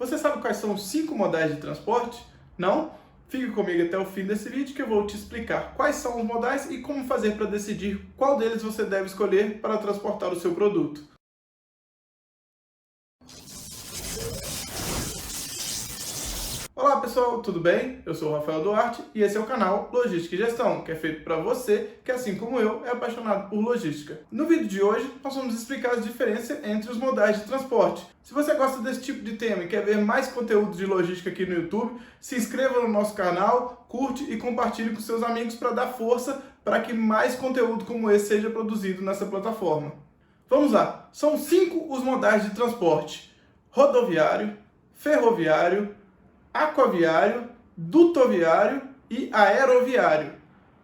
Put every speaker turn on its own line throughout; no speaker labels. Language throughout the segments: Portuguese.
Você sabe quais são os 5 modais de transporte? Não? Fique comigo até o fim desse vídeo que eu vou te explicar quais são os modais e como fazer para decidir qual deles você deve escolher para transportar o seu produto. Olá pessoal, tudo bem? Eu sou o Rafael Duarte e esse é o canal Logística e Gestão, que é feito para você que, assim como eu, é apaixonado por logística. No vídeo de hoje, nós vamos explicar as diferenças entre os modais de transporte. Se você gosta desse tipo de tema e quer ver mais conteúdo de logística aqui no YouTube, se inscreva no nosso canal, curte e compartilhe com seus amigos para dar força para que mais conteúdo como esse seja produzido nessa plataforma. Vamos lá, são 5 os modais de transporte: rodoviário, ferroviário, aquaviário, dutoviário e aeroviário.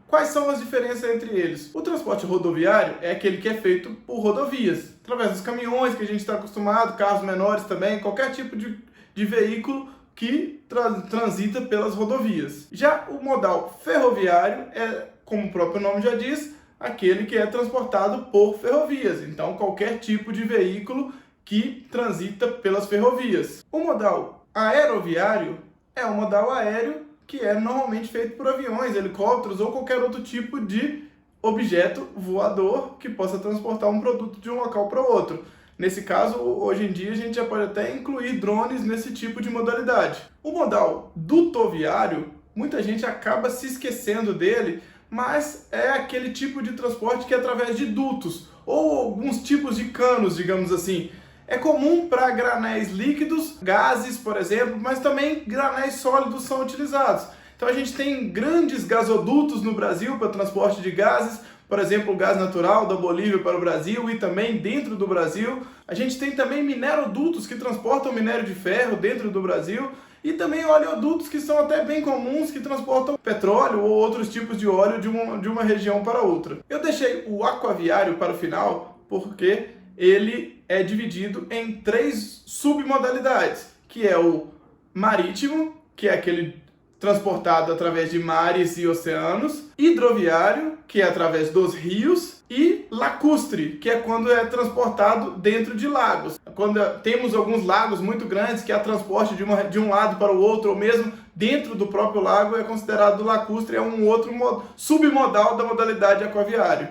Quais são as diferenças entre eles? O transporte rodoviário é aquele que é feito por rodovias, através dos caminhões que a gente está acostumado, carros menores também, qualquer tipo de veículo que transita pelas rodovias. Já o modal ferroviário é, como o próprio nome já diz, aquele que é transportado por ferrovias, então qualquer tipo de veículo que transita pelas ferrovias. O modal aeroviário é um modal aéreo que é normalmente feito por aviões, helicópteros ou qualquer outro tipo de objeto voador que possa transportar um produto de um local para outro. Nesse caso, hoje em dia, a gente já pode até incluir drones nesse tipo de modalidade. O modal dutoviário, muita gente acaba se esquecendo dele, mas é aquele tipo de transporte que é através de dutos ou alguns tipos de canos, digamos assim. É comum para granéis líquidos, gases, por exemplo, mas também granéis sólidos são utilizados. Então a gente tem grandes gasodutos no Brasil para transporte de gases, por exemplo, o gás natural da Bolívia para o Brasil e também dentro do Brasil. A gente tem também minerodutos que transportam minério de ferro dentro do Brasil e também oleodutos que são até bem comuns, que transportam petróleo ou outros tipos de óleo de uma região para outra. Eu deixei o aquaviário para o final porque ele é dividido em 3 submodalidades, que é o marítimo, que é aquele transportado através de mares e oceanos, hidroviário, que é através dos rios, e lacustre, que é quando é transportado dentro de lagos. Quando temos alguns lagos muito grandes, que há transporte de um lado para o outro, ou mesmo dentro do próprio lago, é considerado lacustre, é um outro submodal da modalidade aquaviário.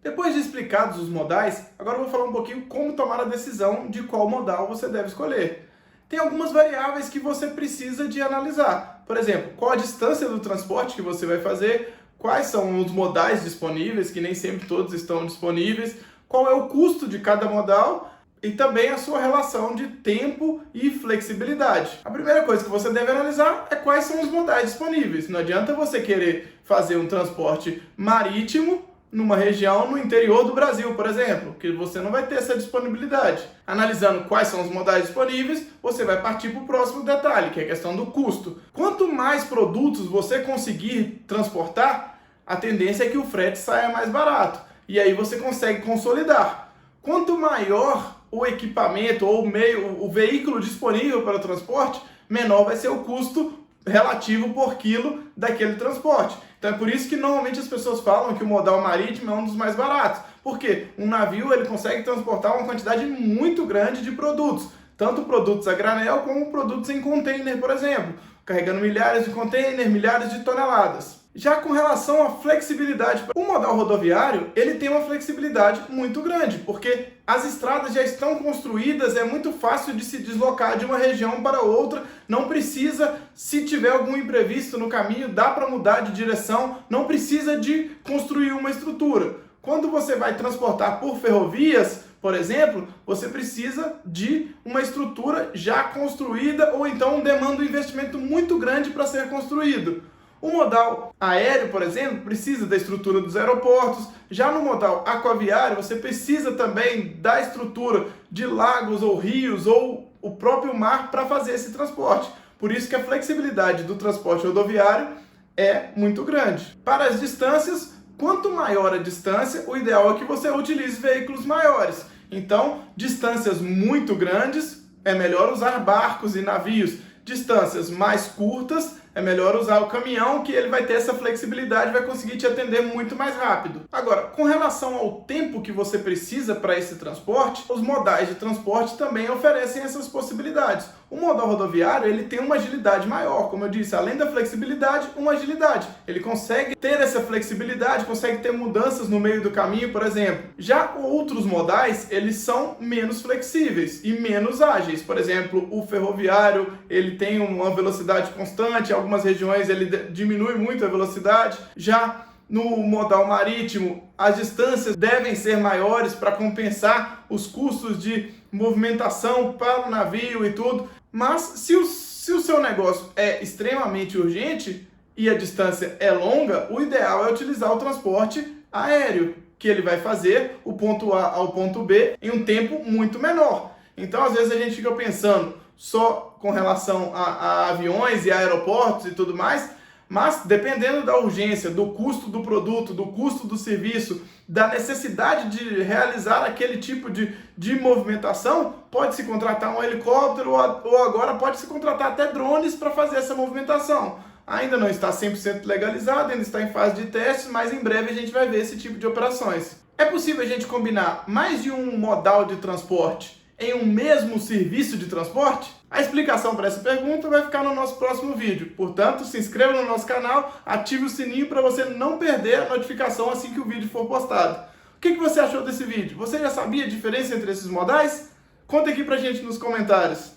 Depois de explicados os modais, agora eu vou falar um pouquinho como tomar a decisão de qual modal você deve escolher. Tem algumas variáveis que você precisa de analisar. Por exemplo, qual a distância do transporte que você vai fazer, quais são os modais disponíveis, que nem sempre todos estão disponíveis, qual é o custo de cada modal e também a sua relação de tempo e flexibilidade. A primeira coisa que você deve analisar é quais são os modais disponíveis. Não adianta você querer fazer um transporte marítimo numa região no interior do Brasil, por exemplo, que você não vai ter essa disponibilidade. Analisando quais são os modais disponíveis, você vai partir para o próximo detalhe, que é a questão do custo. Quanto mais produtos você conseguir transportar, a tendência é que o frete saia mais barato. E aí você consegue consolidar. Quanto maior o equipamento ou o veículo disponível para o transporte, menor vai ser o custo relativo por quilo daquele transporte. Então é por isso que normalmente as pessoas falam que o modal marítimo é um dos mais baratos. Porque um navio ele consegue transportar uma quantidade muito grande de produtos. Tanto produtos a granel como produtos em container, por exemplo. Carregando milhares de containers, milhares de toneladas. Já com relação à flexibilidade, o modal rodoviário ele tem uma flexibilidade muito grande, porque as estradas já estão construídas, é muito fácil de se deslocar de uma região para outra, não precisa, se tiver algum imprevisto no caminho, dá para mudar de direção, não precisa de construir uma estrutura. Quando você vai transportar por ferrovias, por exemplo, você precisa de uma estrutura já construída ou então demanda um investimento muito grande para ser construído. O modal aéreo, por exemplo, precisa da estrutura dos aeroportos. Já no modal aquaviário, você precisa também da estrutura de lagos ou rios ou o próprio mar para fazer esse transporte. Por isso que a flexibilidade do transporte rodoviário é muito grande. Para as distâncias, quanto maior a distância, o ideal é que você utilize veículos maiores. Então, distâncias muito grandes, é melhor usar barcos e navios. Distâncias mais curtas, é melhor usar o caminhão, que ele vai ter essa flexibilidade, vai conseguir te atender muito mais rápido. Agora, com relação ao tempo que você precisa para esse transporte, os modais de transporte também oferecem essas possibilidades. O modal rodoviário, ele tem uma agilidade maior, como eu disse, além da flexibilidade, uma agilidade. Ele consegue ter essa flexibilidade, consegue ter mudanças no meio do caminho, por exemplo. Já outros modais, eles são menos flexíveis e menos ágeis. Por exemplo, o ferroviário, ele tem uma velocidade constante, em algumas regiões ele diminui muito a velocidade. Já no modal marítimo, as distâncias devem ser maiores para compensar os custos de movimentação para o navio e tudo. Mas se o seu negócio é extremamente urgente e a distância é longa, o ideal é utilizar o transporte aéreo, que ele vai fazer o ponto A ao ponto B em um tempo muito menor. Então, às vezes, a gente fica pensando só com relação a aviões e aeroportos e tudo mais, mas dependendo da urgência, do custo do produto, do custo do serviço, da necessidade de realizar aquele tipo de movimentação, pode-se contratar um helicóptero ou agora pode-se contratar até drones para fazer essa movimentação. Ainda não está 100% legalizado, ainda está em fase de testes, mas em breve a gente vai ver esse tipo de operações. É possível a gente combinar mais de um modal de transporte em um mesmo serviço de transporte? A explicação para essa pergunta vai ficar no nosso próximo vídeo. Portanto, se inscreva no nosso canal, ative o sininho para você não perder a notificação assim que o vídeo for postado. O que você achou desse vídeo? Você já sabia a diferença entre esses modais? Conta aqui pra gente nos comentários.